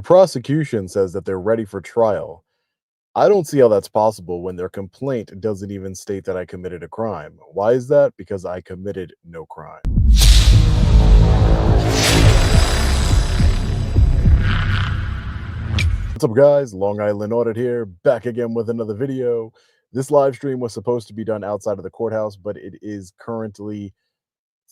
The prosecution says that they're ready for trial. I don't see how that's possible when their complaint doesn't even state that I committed a crime. Why is that? Because I committed no crime. What's up, guys? Long Island Audit here, back again with another video. This live stream was supposed to be done outside of the courthouse, but it is currently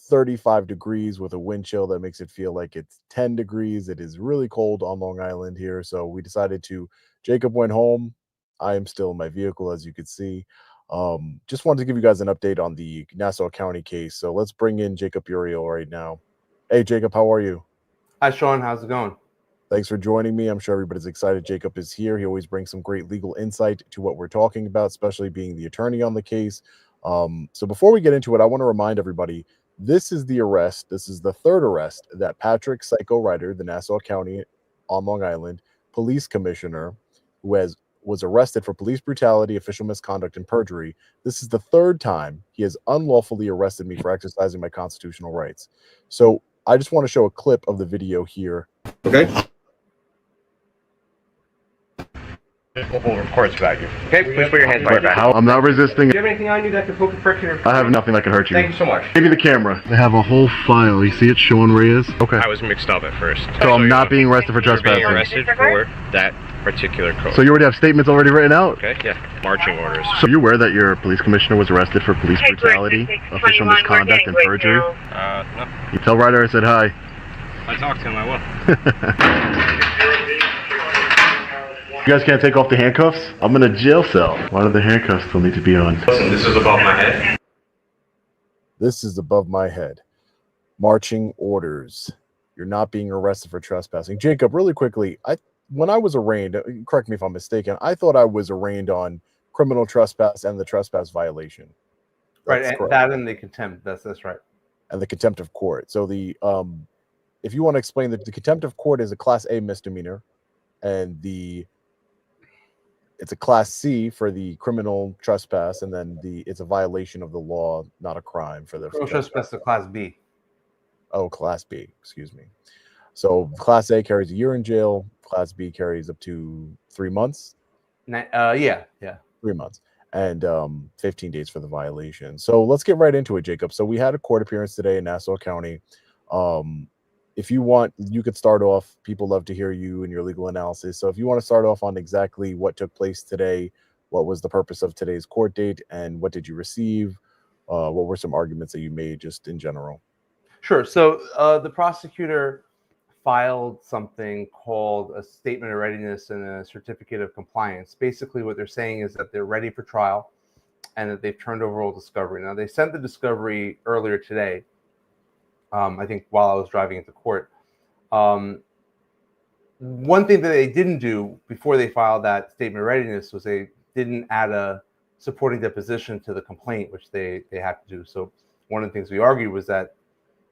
35 degrees with a wind chill that makes it feel like it's 10 degrees. It is really cold on Long Island here, so we decided to. Jacob went home. I am still in my vehicle, as you can see. Just wanted to give you guys an update on the Nassau County case. So let's bring in Jacob Uriel right now. Hey, Jacob, how are you? Hi, Sean. How's it going? Thanks for joining me. I'm sure everybody's excited. Jacob is here. He always brings some great legal insight to what we're talking about, especially being the attorney on the case. So before we get into it, I want to remind everybody, this is the arrest. This is the third arrest that Patrick Psycho Ryder, the Nassau County on Long Island police commissioner, who was arrested for police brutality, official misconduct, and perjury. This is the third time he has unlawfully arrested me for exercising my constitutional rights. So I just want to show a clip of the video here. Okay. We'll record about you. Okay, please put your hands behind your back. I'm not resisting. Do you have anything on you that could poke a friction or... I have nothing that can hurt you. Thank you so much. Give me the camera. They have a whole file. You see it, Sean Reyes? Okay. I was mixed up at first. So I'm not being arrested for You're trespassing. being arrested for that particular code. So you already have statements already written out? Okay, yeah. Marching orders. So you're aware that your police commissioner was arrested for police brutality, official misconduct, and perjury? No. You tell Ryder I said hi. If I talk to him, I will. You guys can't take off the handcuffs? I'm in a jail cell. Why do the handcuffs still need to be on? Listen, this is above my head. This is above my head. Marching orders. You're not being arrested for trespassing. Jacob, really quickly, when I was arraigned, correct me if I'm mistaken, I thought I was arraigned on criminal trespass and the trespass violation. Right, and that and the contempt. That's right. And the contempt of court. So the if you want to explain that, the contempt of court is a Class A misdemeanor, and it's a Class C for the criminal trespass, and then it's a violation of the law, not a crime for the criminal trespass to Class B. Oh, Class B, excuse me. So Class A carries a year in jail. Class B carries up to 3 months. Yeah. 3 months and 15 days for the violation. So let's get right into it, Jacob. So we had a court appearance today in Nassau County. If you want, you could start off. People love to hear you and your legal analysis. So if you want to start off on exactly what took place today, what was the purpose of today's court date, and what did you receive? What were some arguments that you made just in general? Sure. So the prosecutor filed something called a statement of readiness and a certificate of compliance. Basically, what they're saying is that they're ready for trial and that they've turned over all discovery. Now, they sent the discovery earlier today. I think while I was driving into court. One thing that they didn't do before they filed that statement of readiness was they didn't add a supporting deposition to the complaint, which they have to do. So one of the things we argued was that,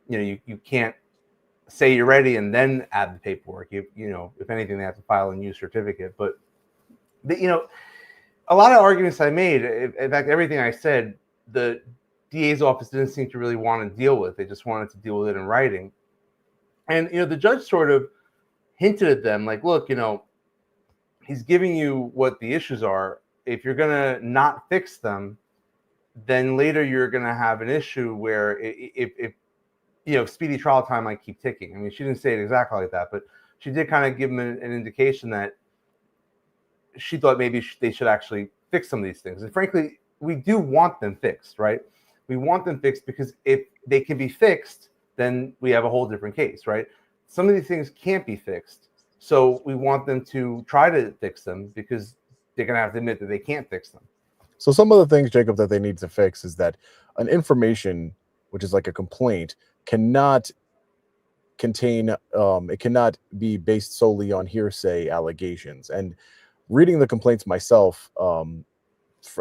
you can't say you're ready and then add the paperwork. You know, if anything, they have to file a new certificate. But, a lot of arguments I made, in fact, everything I said, the DA's office didn't seem to really want to deal with. They just wanted to deal with it in writing. And, the judge sort of hinted at them like, look, he's giving you what the issues are. If you're going to not fix them, then later you're going to have an issue where if speedy trial time might keep ticking. I mean, she didn't say it exactly like that, but she did kind of give him an indication that she thought maybe they should actually fix some of these things. And frankly, we do want them fixed, right? We want them fixed because if they can be fixed, then we have a whole different case, right? Some of these things can't be fixed. So we want them to try to fix them because they're going to have to admit that they can't fix them. So some of the things, Jacob, that they need to fix is that an information, which is like a complaint, cannot contain, it cannot be based solely on hearsay allegations. And reading the complaints myself,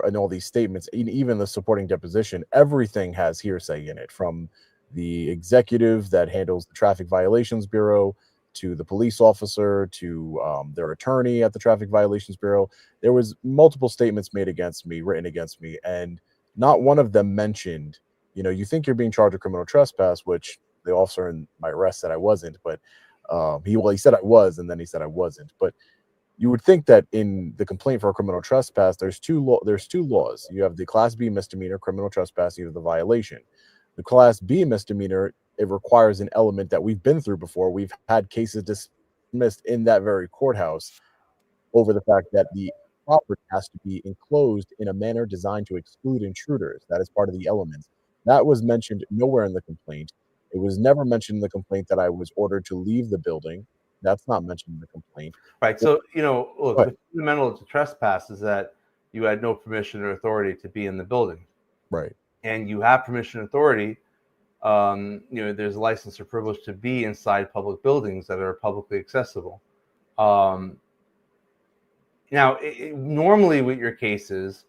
and all these statements, even the supporting deposition, everything has hearsay in it, from the executive that handles the Traffic Violations Bureau to the police officer to their attorney at the Traffic Violations Bureau. There was multiple statements made against me, written against me, and not one of them mentioned, you think you're being charged with criminal trespass, which the officer in my arrest said I wasn't, but He said I was, and then he said I wasn't. But you would think that in the complaint for a criminal trespass, there's two laws. You have the Class B misdemeanor criminal trespass, you have the violation. The Class B misdemeanor, it requires an element that we've been through before. We've had cases dismissed in that very courthouse over the fact that the property has to be enclosed in a manner designed to exclude intruders. That is part of the elements. That was mentioned nowhere in the complaint. It was never mentioned in the complaint that I was ordered to leave the building. That's not mentioned in the complaint. Right. So, look, Right. the fundamental to trespass is that you had no permission or authority to be in the building. Right. And you have permission and authority. There's a license or privilege to be inside public buildings that are publicly accessible. Now, normally with your cases,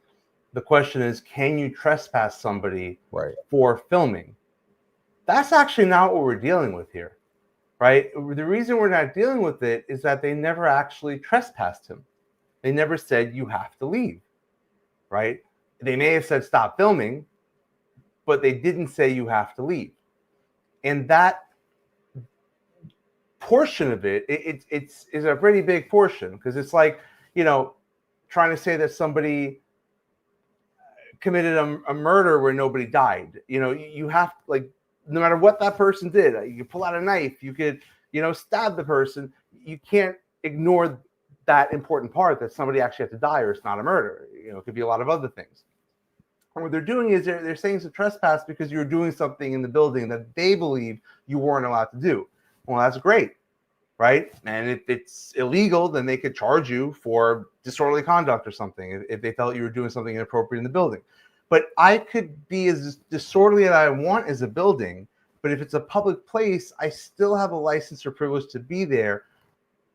the question is, can you trespass somebody for filming? That's actually not what we're dealing with here, right? The reason we're not dealing with it is that they never actually trespassed him. They never said you have to leave, right? They may have said stop filming, but they didn't say you have to leave. And that portion of it is a pretty big portion, because it's like, trying to say that somebody committed a murder where nobody died. You have, like, no matter what that person did, you could pull out a knife, you could, stab the person. You can't ignore that important part that somebody actually had to die, or it's not a murder. It could be a lot of other things. And what they're doing is they're saying it's a trespass because you're doing something in the building that they believe you weren't allowed to do. Well, that's great, right? And if it's illegal, then they could charge you for disorderly conduct or something if they felt you were doing something inappropriate in the building. But I could be as disorderly as I want as a building, but if it's a public place, I still have a license or privilege to be there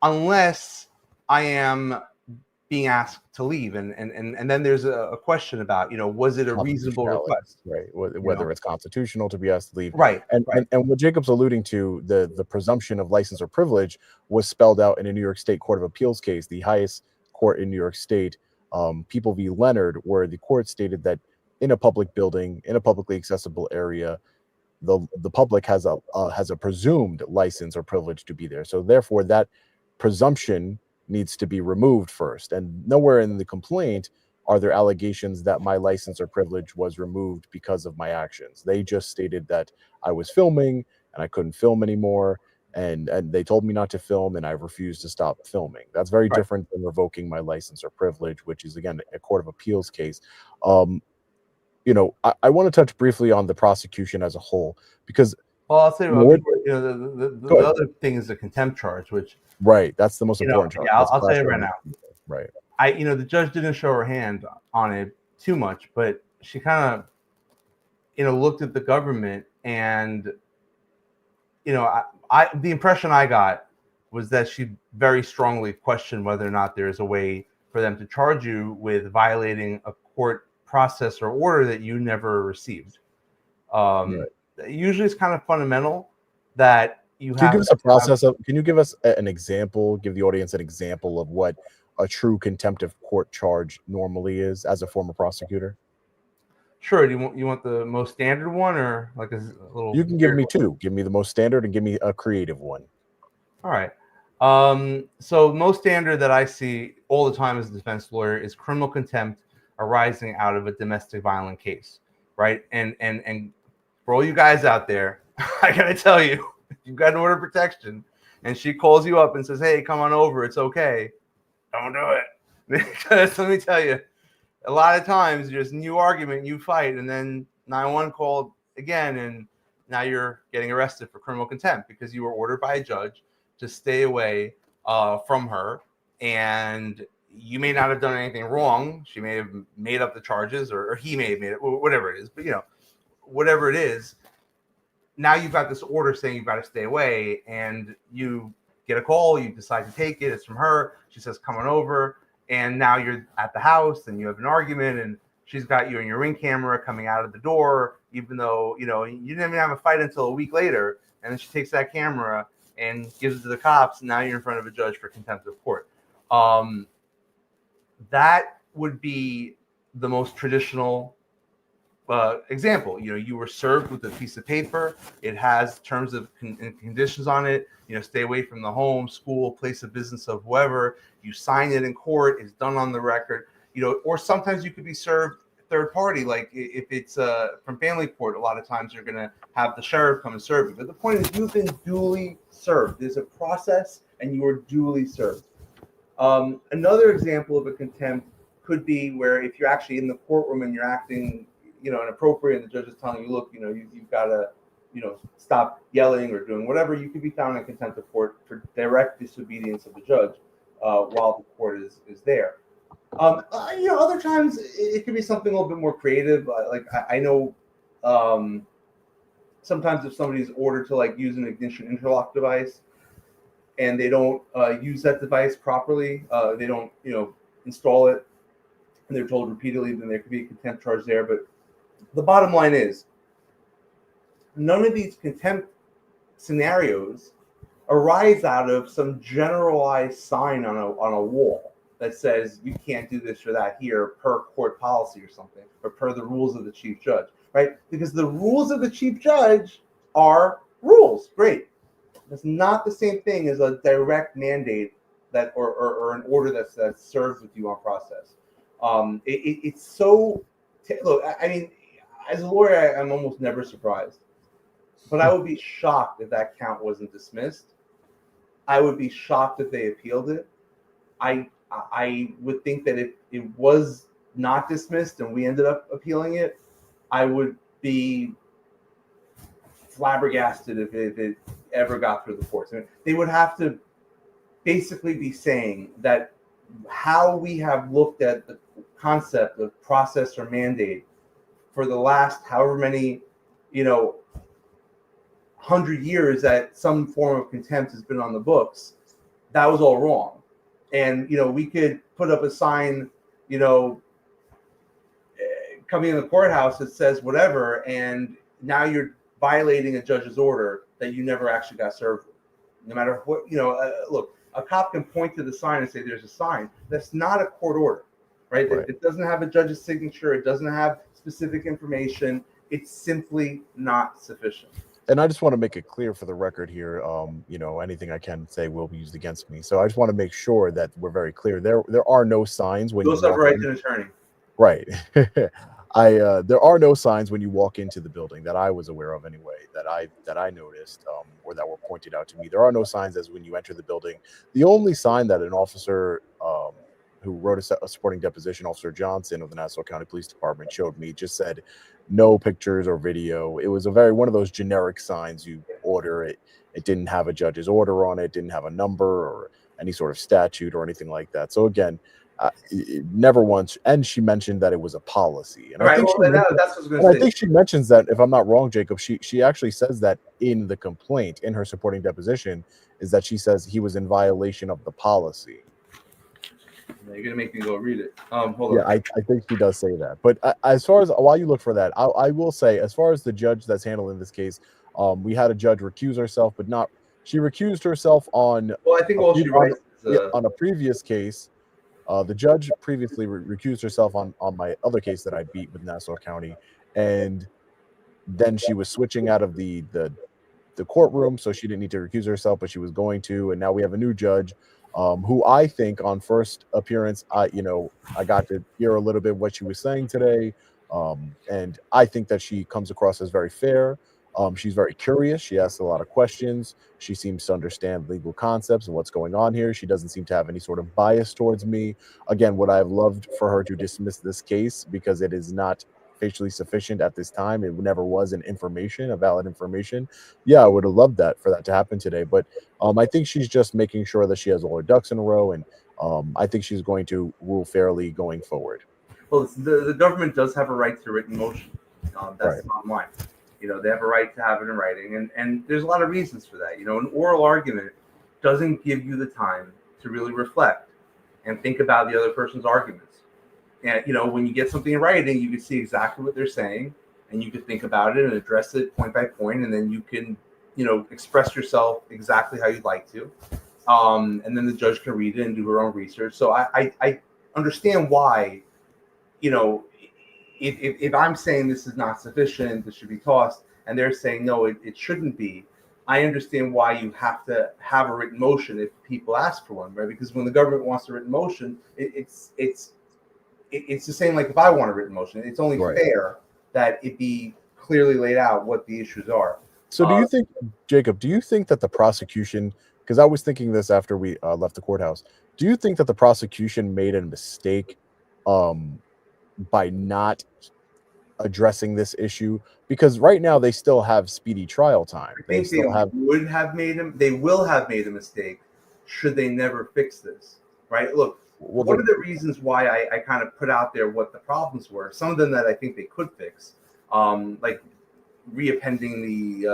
unless I am being asked to leave. And then there's a question about, was it a reasonable request? Right. Whether it's constitutional to be asked to leave. Right. And what Jacob's alluding to, the presumption of license or privilege was spelled out in a New York State Court of Appeals case, the highest court in New York State, People v. Leonard, where the court stated that in a public building, in a publicly accessible area, the public has a presumed license or privilege to be there. So therefore, that presumption needs to be removed first. And nowhere in the complaint are there allegations that my license or privilege was removed because of my actions. They just stated that I was filming and I couldn't film anymore, and they told me not to film, and I refused to stop filming. That's very different than revoking my license or privilege, which is, again, a Court of Appeals case. I want to touch briefly on the prosecution as a whole, because I'll say the other thing is the contempt charge, which that's the most important charge. Yeah, I'll say it right now. Right. The judge didn't show her hand on it too much, but she kind of looked at the government, and the impression I got was that she very strongly questioned whether or not there's a way for them to charge you with violating a court process or order that you never received. Usually it's kind of fundamental that you have. Can you give us an example, give the audience an example of what a true contempt of court charge normally is as a former prosecutor? Sure. Do you want the most standard one, or like a little? You can give me two. Give me the most standard and give me a creative one. All right. So most standard that I see all the time as a defense lawyer is criminal contempt arising out of a domestic violence case, right? And for all you guys out there, I gotta tell you, if you've got an order of protection and she calls you up and says, "Hey, come on over, it's okay," don't do it. Because let me tell you, a lot of times there's new argument, you fight, and then 911 called again, and now you're getting arrested for criminal contempt because you were ordered by a judge to stay away from her, and you may not have done anything wrong. She may have made up the charges, or he may have made it, whatever it is. But whatever it is, now you've got this order saying you've got to stay away, and you get a call, you decide to take it. It's from her. She says, "Come on over." And now you're at the house and you have an argument, and she's got you in your Ring camera coming out of the door, even though, you didn't even have a fight until a week later. And then she takes that camera and gives it to the cops. And now you're in front of a judge for contempt of court. That would be the most traditional example, you were served with a piece of paper. It has terms and conditions on it. Stay away from the home, school, place of business of whoever. You sign it in court. It's done on the record. Or sometimes you could be served third party, like if it's from family court. A lot of times you're going to have the sheriff come and serve you. But the point is, you've been duly served. There's a process, and you are duly served. Another example of a contempt could be where if you're actually in the courtroom and you're acting inappropriate, and the judge is telling you, look, you've got to, stop yelling or doing whatever, you could be found in contempt of court for direct disobedience of the judge while the court is there. Other times it could be something a little bit more creative. Like I know sometimes if somebody's ordered to use an ignition interlock device and they don't use that device properly, they don't, install it, and they're told repeatedly, then there could be a contempt charge there. But the bottom line is, none of these contempt scenarios arise out of some generalized sign on a wall that says you can't do this or that here per court policy or something, or per the rules of the chief judge, right? Because the rules of the chief judge are rules. Great. It's not the same thing as a direct mandate that or an order that serves with you on process. It's so look. I mean, as a lawyer, I'm almost never surprised, but I would be shocked if that count wasn't dismissed. I would be shocked if they appealed it. I would think that if it was not dismissed and we ended up appealing it, I would be flabbergasted if it ever got through the courts. I mean, they would have to basically be saying that how we have looked at the concept of process or mandate for the last however many, 100 years that some form of contempt has been on the books, that was all wrong. And, we could put up a sign, coming in the courthouse that says whatever, and now you're violating a judge's order that you never actually got served with. No matter what, look, a cop can point to the sign and say there's a sign. That's not a court order, right? It doesn't have a judge's signature. It doesn't have specific information. It's simply not sufficient. And I just want to make it clear for the record here, anything I can say will be used against me. So I just want to make sure that we're very clear. There are no signs when Those you have a right to an attorney. Right. There are no signs when you walk into the building that I was aware of anyway, that I noticed, or that were pointed out to me. There are no signs as when you enter the building. The only sign that an officer who wrote a supporting deposition, Officer Johnson of the Nassau County Police Department, showed me just said no pictures or video. It was one of those generic signs you order. It didn't have a judge's order on it, didn't have a number or any sort of statute or anything like that. So again, never once, and she mentioned that it was a policy. And right, I think that's what I was going to say. I think she mentions that, if I'm not wrong, Jacob, she actually says that in the complaint, in her supporting deposition, is that she says he was in violation of the policy. You're gonna make me go read it. Hold on. I think she does say that. But as far as while you look for that, I will say, as far as the judge that's handling this case, we had a judge recuse herself, but not. She recused herself on. Well, I think all she writes is on a previous case. The judge previously recused herself on my other case that I beat with Nassau County, and then she was switching out of the courtroom, so she didn't need to recuse herself, but she was going to. And now we have a new judge, who I think on first appearance, I got to hear a little bit what she was saying today, and I think that she comes across as very fair. She's very curious. She asks a lot of questions. She seems to understand legal concepts and what's going on here. She doesn't seem to have any sort of bias towards me. Again, would I have loved for her to dismiss this case because it is not facially sufficient at this time? It never was a valid information. Yeah, I would have loved that for that to happen today. But I think she's just making sure that she has all her ducks in a row, and I think she's going to rule fairly going forward. Well, the government does have a right to written motion. That's right. Not mine. They have a right to have it in writing, and there's a lot of reasons for that. An oral argument doesn't give you the time to really reflect and think about the other person's arguments. And when you get something in writing, you can see exactly what they're saying, and you can think about it and address it point by point, and then you can express yourself exactly how you'd like to, and then the judge can read it and do her own research. So I understand why if I'm saying this is not sufficient, this should be tossed, and they're saying no, it shouldn't be, I understand why you have to have a written motion if people ask for one, right? Because when the government wants a written motion, it's the same like if I want a written motion. It's only fair that it be clearly laid out what the issues are. So do you think, Jacob, do you think that the prosecution, because I was thinking this after we left the courthouse, do you think that the prosecution made a mistake by not addressing this issue? Because right now they still have speedy trial time. I think they will have made a mistake should they never fix this, right? Look, one of the reasons why I kind of put out there what the problems were, some of them that I think they could fix, like reappending the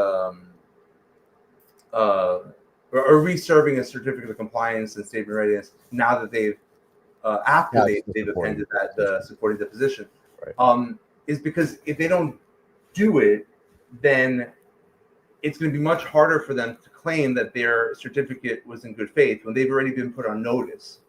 or reserving a certificate of compliance and statement of readiness now that they've after they've appended that supporting deposition, is because if they don't do it, then it's going to be much harder for them to claim that their certificate was in good faith when they've already been put on notice,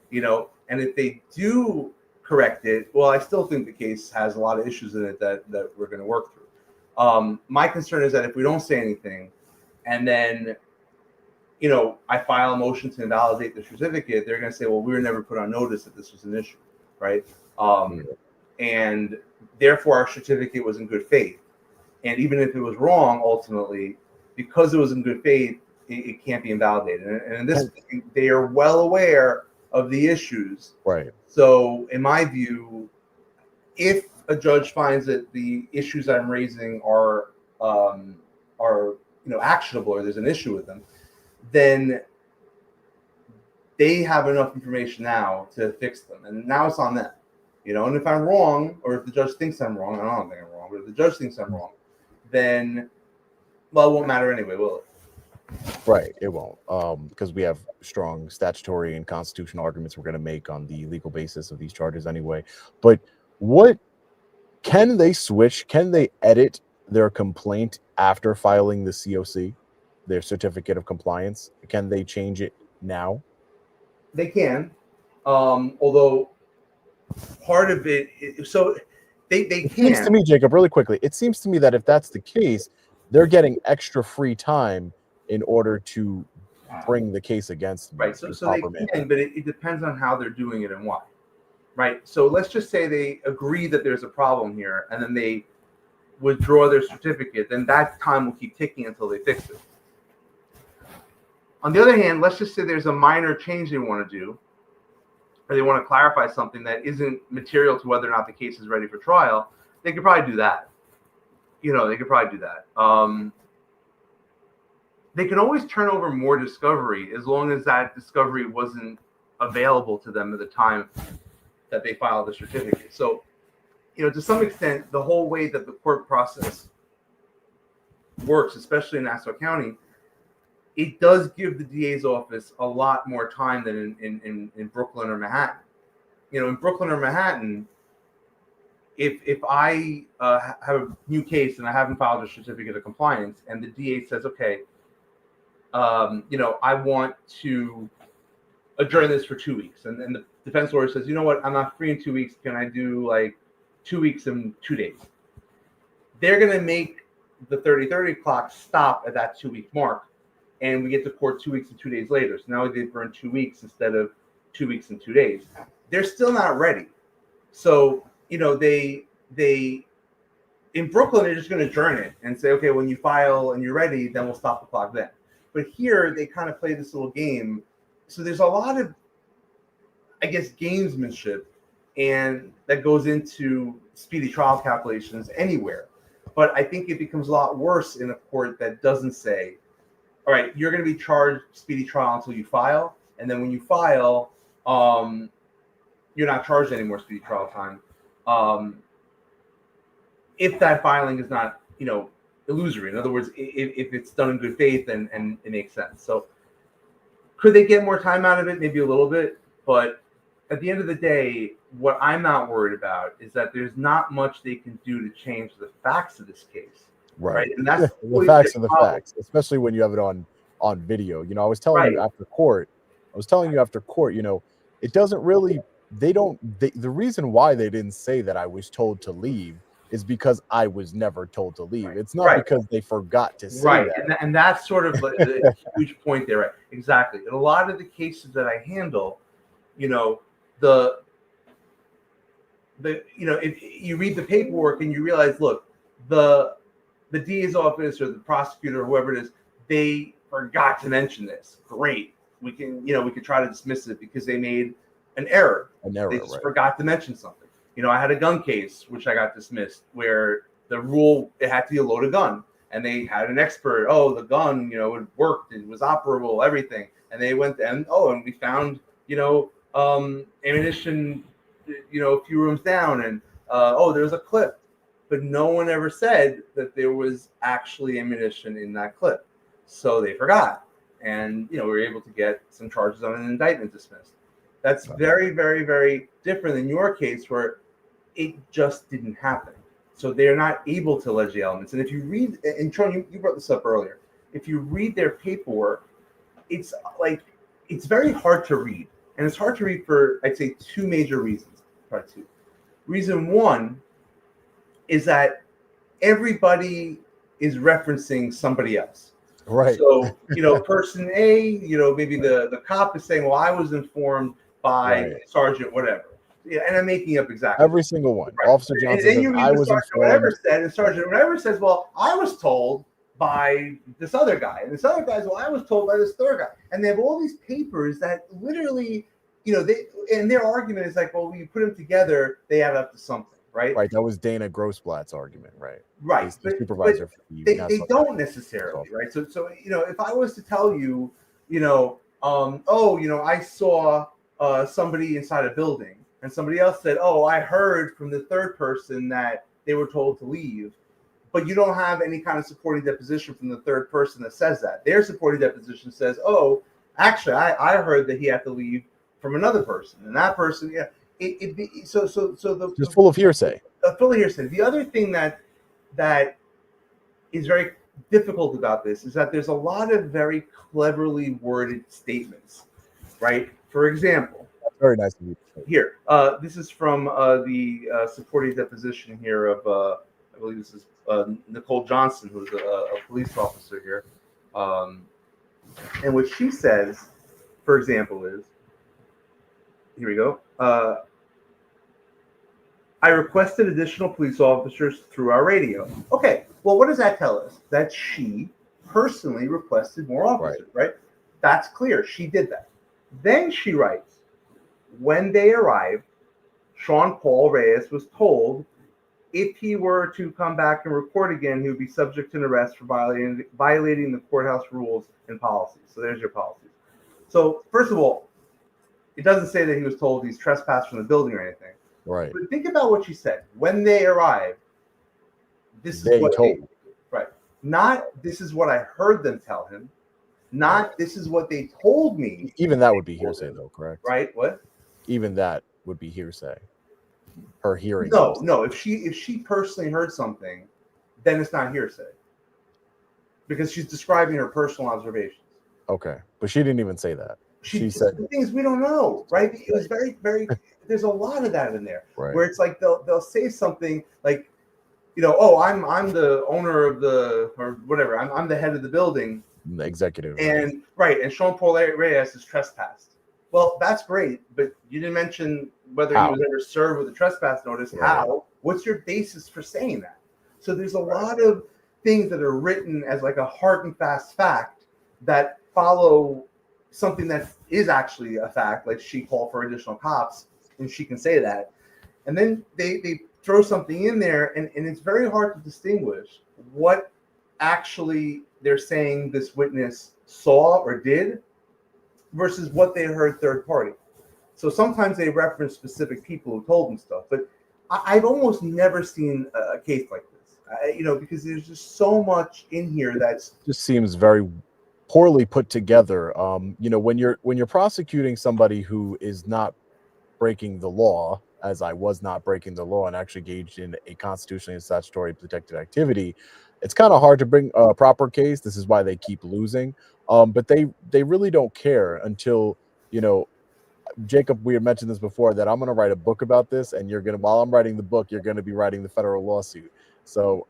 you know. And if they do correct it, well, I still think the case has a lot of issues in it that we're going to work through. My concern is that if we don't say anything and then, you know, I file a motion to invalidate the certificate, they're going to say, well, we were never put on notice that this was an issue, right? And therefore our certificate was in good faith. And even if it was wrong, ultimately, because it was in good faith, it can't be invalidated. And in this, they are well aware of the issues. Right. So in my view, if a judge finds that the issues I'm raising are actionable, or there's an issue with them, then they have enough information now to fix them. And now it's on them. You know, and if I'm wrong, or if the judge thinks I'm wrong, I don't think I'm wrong, but if the judge thinks I'm wrong, then, well, it won't matter anyway, will it? Right, it won't, because we have strong statutory and constitutional arguments we're going to make on the legal basis of these charges anyway. But what can they switch? Can they edit their complaint after filing the COC, their certificate of compliance? Can they change it now? They can, although part of it, so they can. It seems to me, Jacob, really quickly, it seems to me that if that's the case, they're getting extra free time in order to bring the case against them. Right, so they can, but it depends on how they're doing it and why. Right, so let's just say they agree that there's a problem here, and then they withdraw their certificate, then that time will keep ticking until they fix it. On the other hand, let's just say there's a minor change they want to do, or they want to clarify something that isn't material to whether or not the case is ready for trial. They could probably do that. You know, they could probably do that. They can always turn over more discovery as long as that discovery wasn't available to them at the time that they filed the certificate. So, you know, to some extent, the whole way that the court process works, especially in Nassau County, it does give the DA's office a lot more time than in Brooklyn or Manhattan. You know, in Brooklyn or Manhattan, if I have a new case and I haven't filed a certificate of compliance, and the DA says, okay, you know, I want to adjourn this for 2 weeks, and the defense lawyer says, you know what, I'm not free in 2 weeks. Can I do like 2 weeks and 2 days? They're going to make the 30-30 clock stop at that 2 week mark, and we get to court 2 weeks and 2 days later. So now they've burned 2 weeks instead of 2 weeks and 2 days. They're still not ready. So, you know, they in Brooklyn, they're just going to adjourn it and say, okay, when you file and you're ready, then we'll stop the clock then. But here they kind of play this little game. So there's a lot of, I guess, gamesmanship, and that goes into speedy trial calculations anywhere. But I think it becomes a lot worse in a court that doesn't say, all right, you're going to be charged speedy trial until you file, and then when you file, you're not charged any more speedy trial time. If that filing is not, you know, illusory. In other words, if it's done in good faith and it makes sense. So could they get more time out of it? Maybe a little bit. But at the end of the day, what I'm not worried about is that there's not much they can do to change the facts of this case. Right. And that's the facts are the facts, especially when you have it on video. You know, I was telling you after court, you know, it doesn't really the reason why they didn't say that I was told to leave is because I was never told to leave. Right. It's not Right. because they forgot to say Right, that. and that's sort of the huge point there, right? Exactly. In a lot of the cases that I handle, you know, if you read the paperwork and you realize, look, the DA's office or the prosecutor or whoever it is, they forgot to mention this. Great, we can try to dismiss it because they made an error. They just forgot to mention something. I had a gun case which I got dismissed where the rule, it had to be a loaded gun, and they had an expert. Oh, the gun, it worked, it was operable, everything, and they went and we found ammunition, a few rooms down, and there's a clip, but no one ever said that there was actually ammunition in that clip, so they forgot, and we were able to get some charges on an indictment dismissed. That's very, very, very different than your case where it just didn't happen. So they're not able to allege the elements. And if you read, and Tron, you brought this up earlier, if you read their paperwork, it's very hard to read. And it's hard to read for, I'd say, two major reasons. Probably two. Reason one is that everybody is referencing somebody else. Right. So, person A, maybe the cop is saying, well, I was informed by Sergeant whatever. Yeah, and I'm making up exactly. Every single one. Right. Officer Johnson says, I was informed. Whatever said, and Sergeant whatever says, well, I was told by this other guy. And this other guy's, well, I was told by this third guy. And they have all these papers that literally, and their argument is like, well, when you put them together, they add up to something, right? Right. That was Dana Grossblatt's argument, right? Right. The supervisor. But they don't necessarily, right? So if I was to tell you, I saw somebody inside a building, and somebody else said, oh, I heard from the third person that they were told to leave, but you don't have any kind of supporting deposition from the third person that says that. Their supporting deposition says, oh, actually, I heard that he had to leave from another person, and that person, just full of hearsay. Full of hearsay. The other thing that is very difficult about this is that there's a lot of very cleverly worded statements, right? For example, that's very nice of you. Here, this is from the supporting deposition here of, I believe this is Nicole Johnson, who's a police officer here. And what she says, for example, is, here we go. I requested additional police officers through our radio. Okay, well, what does that tell us? That she personally requested more officers, right? That's clear. She did that. Then she writes, when they arrived, Sean Paul Reyes was told if he were to come back and report again, he would be subject to an arrest for violating the courthouse rules and policies. So there's your policies. So first of all, it doesn't say that he was told he's trespassed from the building or anything. Right. But think about what she said. When they arrived, this is what they told. Right. Not this is what I heard them tell him. Not this is what they told me. Even that would be hearsay, though, correct? Right. What? Even that would be hearsay. Her hearing. No. If she personally heard something, then it's not hearsay. Because she's describing her personal observations. Okay. But she didn't even say that. She said the things we don't know, right? It was very, very there's a lot of that in there. Right. Where it's like they'll say something like, oh, I'm the owner of the or whatever, I'm the head of the building. The executive. And and Sean Paul Reyes is trespassed. Well, that's great, but you didn't mention whether he was ever served with a trespass notice. Right. How? What's your basis for saying that? So there's a lot of things that are written as like a hard and fast fact that follow something that is actually a fact, like she called for additional cops, and she can say that. And then they throw something in there, and it's very hard to distinguish what actually they're saying this witness saw or did versus what they heard third party. So sometimes they reference specific people who told them stuff, but I've almost never seen a case like this, because there's just so much in here that's just seems very poorly put together. When you're prosecuting somebody who is not breaking the law, as I was not breaking the law and actually engaged in a constitutionally and statutory protected activity, it's kind of hard to bring a proper case. This is why they keep losing. But they really don't care until, Jacob, we had mentioned this before, that I'm going to write a book about this, and while I'm writing the book, you're going to be writing the federal lawsuit. So,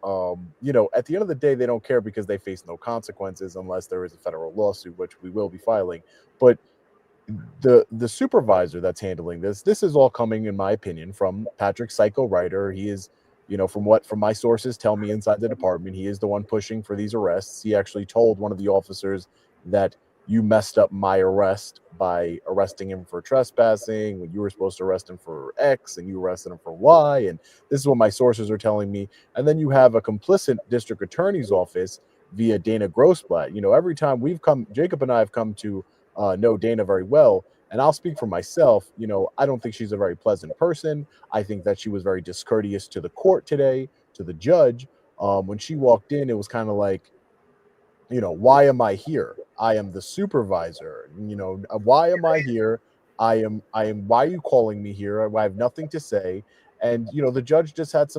at the end of the day, they don't care because they face no consequences unless there is a federal lawsuit, which we will be filing. But the supervisor that's handling this is all coming, in my opinion, from Patrick Psycho Ryder. He is, from my sources tell me inside the department, he is the one pushing for these arrests. He actually told one of the officers that you messed up my arrest by arresting him for trespassing when you were supposed to arrest him for X and you arrested him for Y. And this is what my sources are telling me. And then you have a complicit district attorney's office via Dana Grossblatt. Every time Jacob and I have come to know Dana very well. And I'll speak for myself. I don't think she's a very pleasant person. I think that she was very discourteous to the court today, to the judge. When she walked in, it was kind of like, why am I here? I am the supervisor. Why am I here? Why are you calling me here? I have nothing to say. And, the judge just had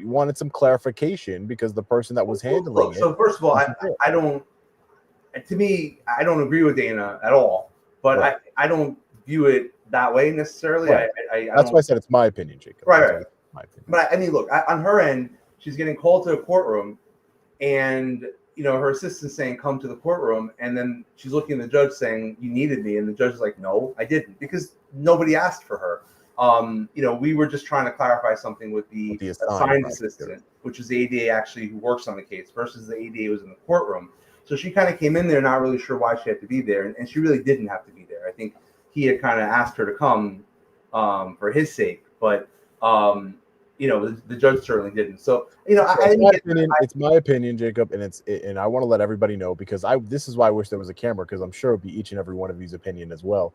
wanted some clarification because the person that was handling it. So first of all, I don't agree with Dana at all, but right. I don't view it that way necessarily. Right. That's why I said it's my opinion, Jacob. Right. My opinion. But I mean, look, on her end, she's getting called to a courtroom, and her assistant saying, "Come to the courtroom," and then she's looking at the judge saying, "You needed me," and the judge is like, "No, I didn't," because nobody asked for her. We were just trying to clarify something with the assigned assistant, which is the ADA actually who works on the case, versus the ADA who was in the courtroom. So she kind of came in there not really sure why she had to be there, and she really didn't have to be there. I think he had kind of asked her to come for his sake, but the judge certainly didn't. So it's my opinion, Jacob, and I want to let everybody know, because this is why I wish there was a camera, because I'm sure it'd be each and every one of these opinion as well.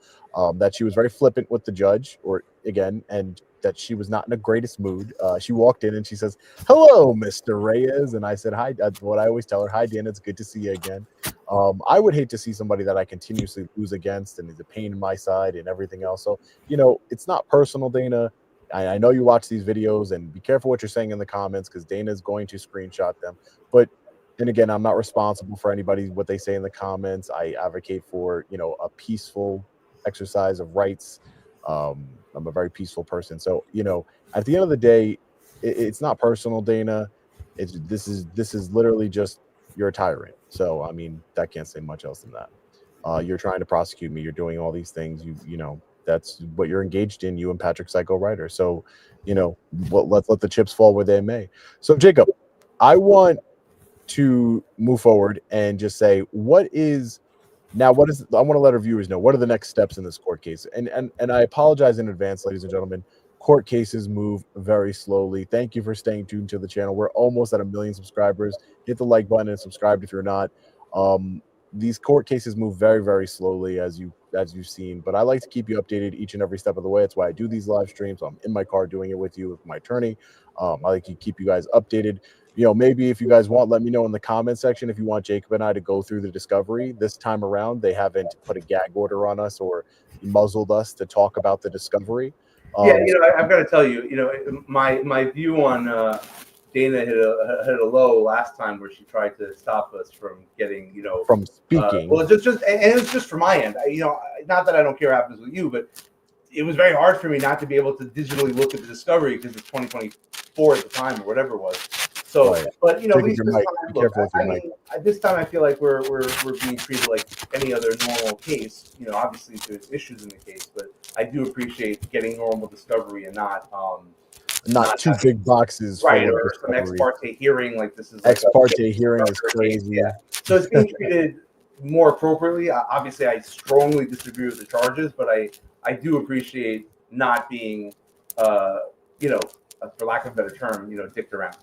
That she was very flippant with the judge, and that she was not in the greatest mood. She walked in and she says, "Hello, Mr. Reyes," and I said, "Hi." That's what I always tell her. "Hi, Dan. It's good to see you again." I would hate to see somebody that I continuously lose against and is a pain in my side and everything else. So it's not personal, Dana. I know you watch these videos, and be careful what you're saying in the comments, because Dana is going to screenshot them. But then again, I'm not responsible for what they say in the comments. I advocate for a peaceful exercise of rights. I'm a very peaceful person, so at the end of the day, it's not personal, Dana. This is literally just, you're a tyrant. So I mean, I can't say much else than that. You're trying to prosecute me. You're doing all these things. That's what you're engaged in, you and Patrick Psycho Ryder. So, let's let the chips fall where they may. So, Jacob, I want to move forward and just say, I want to let our viewers know, what are the next steps in this court case? And I apologize in advance, ladies and gentlemen. Court cases move very slowly. Thank you for staying tuned to the channel. We're almost at 1 million subscribers. Hit the like button and subscribe if you're not. These court cases move very, very slowly, as you've seen, but I like to keep you updated each and every step of the way. That's why I do these live streams. I'm in my car doing it with you, with my attorney. I like to keep you guys updated. Maybe if you guys want, let me know in the comment section if you want Jacob and I to go through the discovery. This time around, they haven't put a gag order on us or muzzled us to talk about the discovery. I've got to tell you, my view on Dana hit a low last time, where she tried to stop us from getting, from speaking. And it was just from my end. Not that I don't care what happens with you, but it was very hard for me not to be able to digitally look at the discovery, because it's 2024 at the time, or whatever it was. So, right. But this time I feel like we're being treated like any other normal case. Obviously there's issues in the case, but I do appreciate getting normal discovery and not two big boxes, right? Or some ex parte hearing, like this is ex parte hearing is crazy. Yeah. So it's being treated more appropriately. Obviously, I strongly disagree with the charges, but I do appreciate not being, for lack of a better term, dicked around.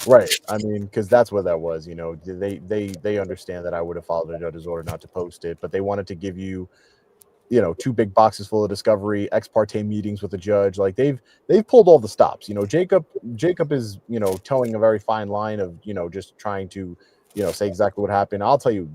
Right. I mean, because that's what that was. They understand that I would have followed the judge's order not to post it, but they wanted to give you, two big boxes full of discovery, ex parte meetings with the judge. Like they've pulled all the stops. Jacob is, towing a very fine line of, just trying to, say exactly what happened. I'll tell you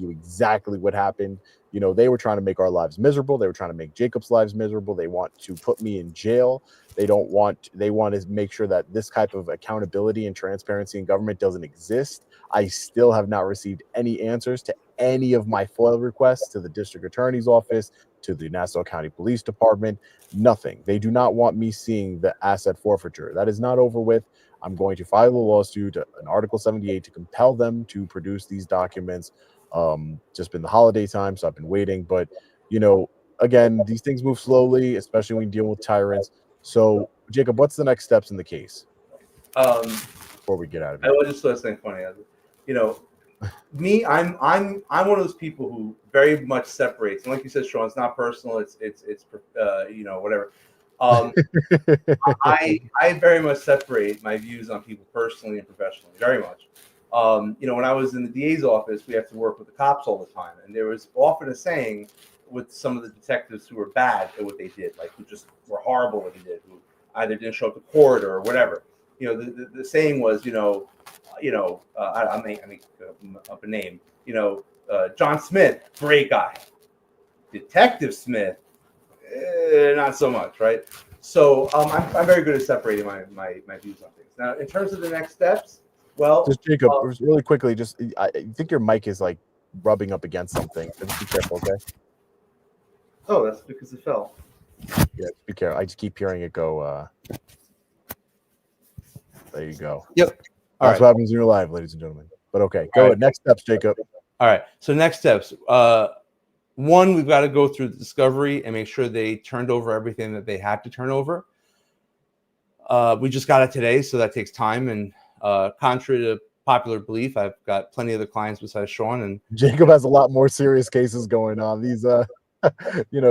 exactly what happened. They were trying to make our lives miserable. They were trying to make Jacob's lives miserable. They want to put me in jail. They want to make sure that this type of accountability and transparency in government doesn't exist. I still have not received any answers to any of my FOIL requests to the district attorney's office, to the Nassau County Police Department. Nothing. They do not want me seeing the asset forfeiture. That is not over with. I'm going to file a lawsuit, an Article 78, to compel them to produce these documents. Just been the holiday time, so I've been waiting. But, again, these things move slowly, especially when you deal with tyrants. So, Jacob, what's the next steps in the case before we get out of I here? will just say something funny. Me, I'm one of those people who very much separates. And like you said, Sean, it's not personal. It's whatever. I very much separate my views on people personally and professionally, very much. When I was in the DA's office, we have to work with the cops all the time, and there was often a saying with some of the detectives who were bad at what they did, like who just were horrible at what they did, who either didn't show up to court or whatever. The saying was, I'll make up a name. John Smith, great guy. Detective Smith, not so much, right? So I'm very good at separating my views on things. Now, in terms of the next steps, well, just Jacob, really quickly, I think your mic is like rubbing up against something. So just be careful, okay? Oh, that's because it fell. Yeah, be careful. I just keep hearing it go. There you go. Yep. That's what happens when you're live, ladies and gentlemen. But okay, go ahead. Next steps, Jacob. All right. So next steps. One, we've got to go through the discovery and make sure they turned over everything that they had to turn over. We just got it today, so that takes time. And contrary to popular belief, I've got plenty of the clients besides Sean. And Jacob has a lot more serious cases going on. These,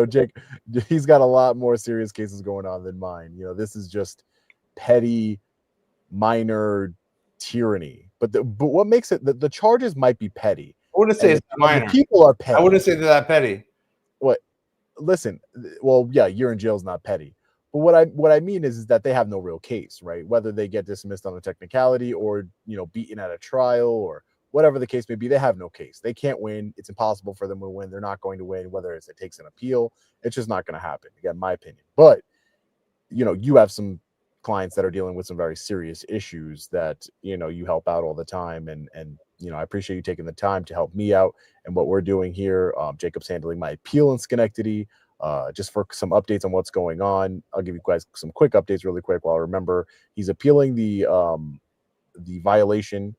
Jake, he's got a lot more serious cases going on than mine. This is just petty, minor tyranny. But what makes it the charges might be petty. I wouldn't say it's minor. The people are petty. I wouldn't say they're that petty. What? Listen, well, yeah, you're in jail is not petty. But what I mean is that they have no real case, right? Whether they get dismissed on a technicality or beaten at a trial or whatever the case may be, they have no case. They can't win. It's impossible for them to win. They're not going to win. Whether it takes an appeal, it's just not going to happen. Again, my opinion. But you have some clients that are dealing with some very serious issues that you help out all the time, and I appreciate you taking the time to help me out and what we're doing here. Jacob's handling my appeal in Schenectady. Just for some updates on what's going on, I'll give you guys some quick updates really quick. While I remember, he's appealing the violation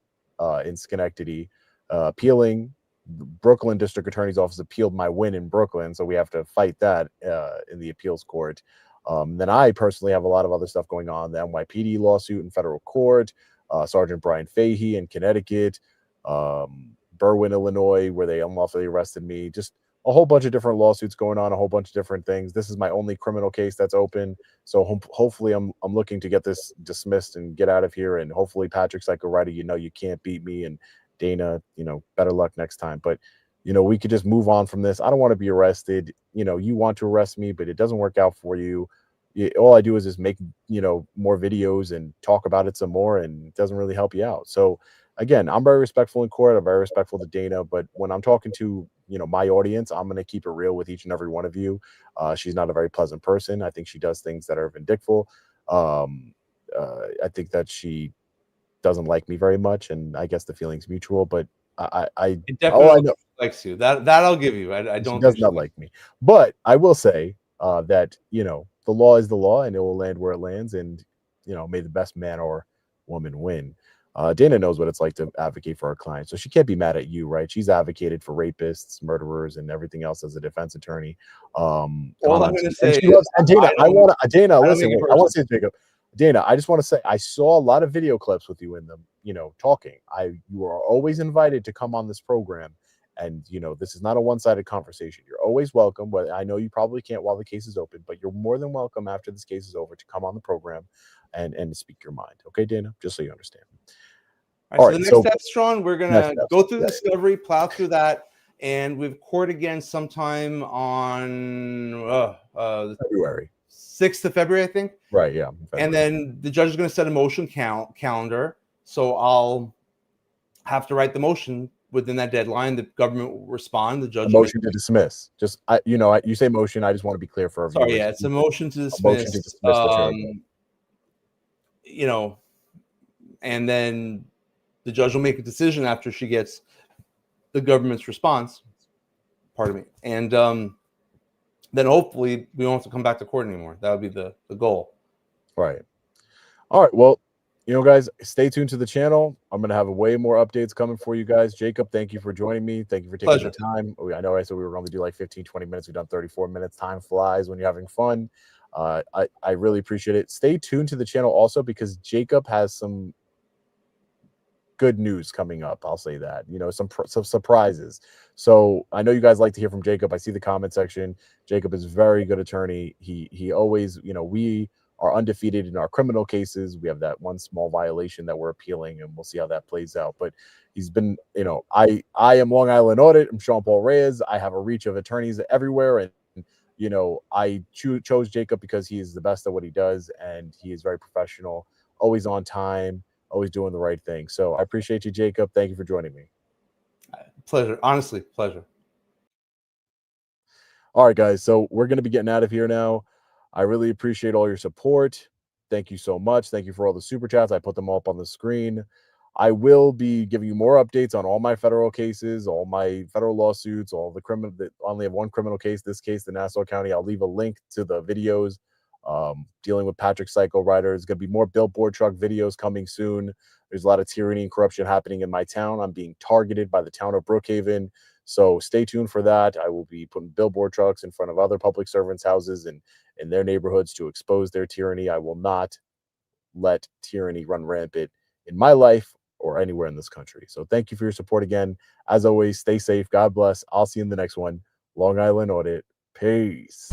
in Schenectady, appealing. Brooklyn District Attorney's Office appealed my win in Brooklyn, so we have to fight that in the appeals court. Then I personally have a lot of other stuff going on. The NYPD lawsuit in federal court, Sergeant Brian Fahey in Connecticut, Berwyn, Illinois, where they unlawfully arrested me. Just a whole bunch of different lawsuits going on, a whole bunch of different things. This is my only criminal case that's open. So hopefully I'm looking to get this dismissed and get out of here. And hopefully Patrick's like, alrighty, you can't beat me. And Dana, better luck next time. But we could just move on from this. I don't want to be arrested. You want to arrest me, but it doesn't work out for you. All I do is just make, more videos and talk about it some more, and it doesn't really help you out. So again, I'm very respectful in court. I'm very respectful to Dana, but when I'm talking to, my audience, I'm going to keep it real with each and every one of you. She's not a very pleasant person. I think she does things that are vindictful. I think that she doesn't like me very much, and I guess the feeling's mutual, but it definitely likes you. That I'll give you. I don't. She does not like me, but I will say that the law is the law, and it will land where it lands, and may the best man or woman win. Dana knows what it's like to advocate for our clients, so she can't be mad at you, right? She's advocated for rapists, murderers, and everything else as a defense attorney. All I'm going to say, Dana, I want to say, Jacob, Dana, I just want to say, I saw a lot of video clips with you in them, talking. You are always invited to come on this program. And, this is not a one-sided conversation. You're always welcome. But I know you probably can't while the case is open, but you're more than welcome after this case is over to come on the program and speak your mind. Okay, Dana? Just so you understand. All right, so the next steps, Sean, we're going to go through the discovery, plow through that, and we've court again sometime on February. 6th of February, I think. Right, yeah. February. And then the judge is going to set a motion calendar. So I'll have to write the motion within that deadline. The government will respond. The judge motion to dismiss. Just you say motion. I just want to be clear for our viewers. Sorry, yeah, it's a motion to dismiss. The charge. And then the judge will make a decision after she gets the government's response. Pardon me. And then then hopefully we won't have to come back to court anymore. That would be the goal. Right. All right. Well, guys, stay tuned to the channel. I'm going to have way more updates coming for you guys. Jacob, thank you for joining me. Thank you for taking the time. I know I said we were going to do like 15, 20 minutes. We've done 34 minutes. Time flies when you're having fun. I really appreciate it. Stay tuned to the channel also because Jacob has some good news coming up. I'll say that, some surprises. So I know you guys like to hear from Jacob. I see the comment section. Jacob is a very good attorney. He always, we are undefeated in our criminal cases. We have that one small violation that we're appealing, and we'll see how that plays out. But he's been, I am Long Island Audit. I'm Sean Paul Reyes. I have a reach of attorneys everywhere, and I chose Jacob because he is the best at what he does, and he is very professional, always on time, always doing the right thing. So I appreciate you, Jacob. Thank you for joining me. Pleasure. Honestly, pleasure. All right, guys. So we're going to be getting out of here now. I really appreciate all your support. Thank you so much. Thank you for all the super chats. I put them all up on the screen. I will be giving you more updates on all my federal cases, all my federal lawsuits, all the criminal. I only have one criminal case. This case, the Nassau County. I'll leave a link to the videos dealing with Patrick Psycho Rider. There's going to be more billboard truck videos coming soon. There's a lot of tyranny and corruption happening in my town. I'm being targeted by the town of Brookhaven. So stay tuned for that. I will be putting billboard trucks in front of other public servants' houses and in their neighborhoods to expose their tyranny. I will not let tyranny run rampant in my life or anywhere in this country. So thank you for your support again. As always, stay safe. God bless. I'll see you in the next one. Long Island Audit. Peace.